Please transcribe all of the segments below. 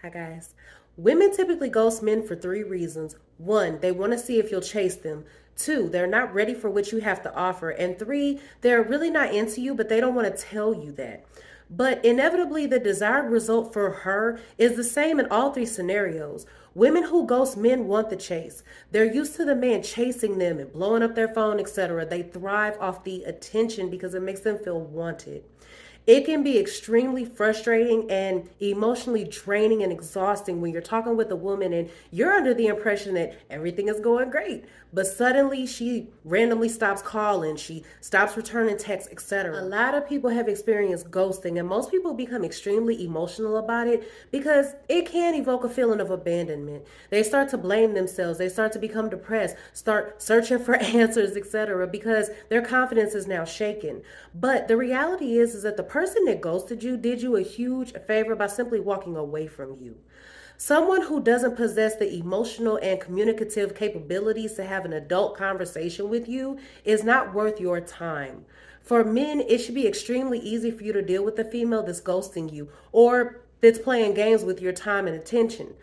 Hi, guys. Women typically ghost men for three reasons. One, they want to see if you'll chase them. Two, they're not ready for what you have to offer. And three, they're really not into you, but they don't want to tell you that. But inevitably, the desired result for her is the same in all three scenarios. Women who ghost men want the chase. They're used to the man chasing them and blowing up their phone, etc. They thrive off the attention because it makes them feel wanted. It can be extremely frustrating and emotionally draining and exhausting when you're talking with a woman and you're under the impression that everything is going great. But suddenly she randomly stops calling, she stops returning texts, etc. A lot of people have experienced ghosting, and most people become extremely emotional about it because it can evoke a feeling of abandonment. They start to blame themselves, they start to become depressed, start searching for answers, etc., because their confidence is now shaken. But the reality is that the person that ghosted you did you a huge favor by simply walking away from you. Someone who doesn't possess the emotional and communicative capabilities to have an adult conversation with you is not worth your time. For men, it should be extremely easy for you to deal with a female that's ghosting you or that's playing games with your time and attention.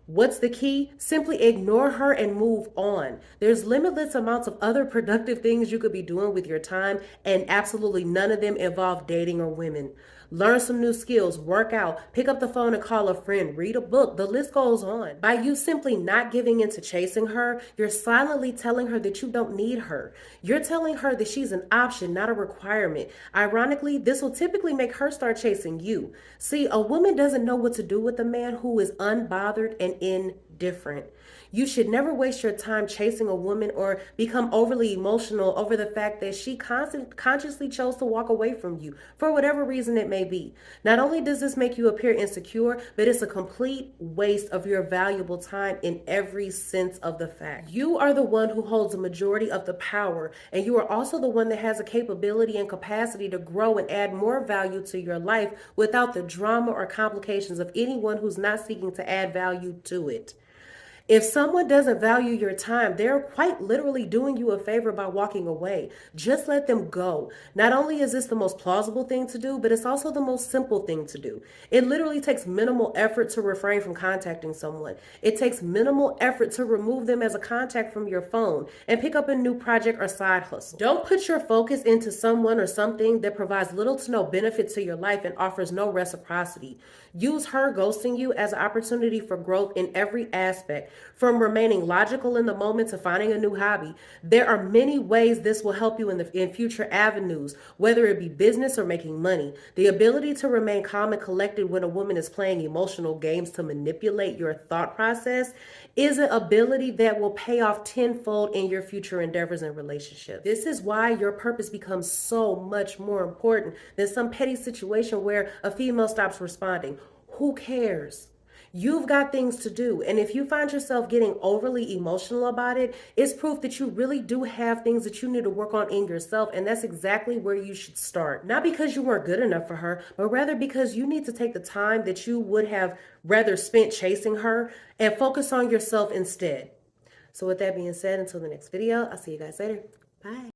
What's the key? Simply ignore her and move on. There's limitless amounts of other productive things you could be doing with your time, and absolutely none of them involve dating or women. Learn some new skills, work out, pick up the phone and call a friend, read a book. The list goes on. By you simply not giving in to chasing her, you're silently telling her that you don't need her. You're telling her that she's an option, not a requirement. Ironically, this will typically make her start chasing you. See, a woman doesn't know what to do with a man who is unbothered and indifferent. You should never waste your time chasing a woman or become overly emotional over the fact that she consciously chose to walk away from you for whatever reason it may be. Not only does this make you appear insecure, but it's a complete waste of your valuable time in every sense of the fact. You are the one who holds the majority of the power, and you are also the one that has the capability and capacity to grow and add more value to your life without the drama or complications of anyone who's not seeking to add value to it. If someone doesn't value your time, they're quite literally doing you a favor by walking away. Just let them go. Not only is this the most plausible thing to do, but it's also the most simple thing to do. It literally takes minimal effort to refrain from contacting someone. It takes minimal effort to remove them as a contact from your phone and pick up a new project or side hustle. Don't put your focus into someone or something that provides little to no benefit to your life and offers no reciprocity. Use her ghosting you as an opportunity for growth in every aspect, from remaining logical in the moment to finding a new hobby. There are many ways this will help you in future avenues, whether it be business or making money. The ability to remain calm and collected when a woman is playing emotional games to manipulate your thought process is an ability that will pay off tenfold in your future endeavors and relationships. This is why your purpose becomes so much more important than some petty situation where a female stops responding. Who cares? You've got things to do. And if you find yourself getting overly emotional about it, it's proof that you really do have things that you need to work on in yourself. And that's exactly where you should start. Not because you weren't good enough for her, but rather because you need to take the time that you would have rather spent chasing her and focus on yourself instead. So with that being said, until the next video, I'll see you guys later. Bye.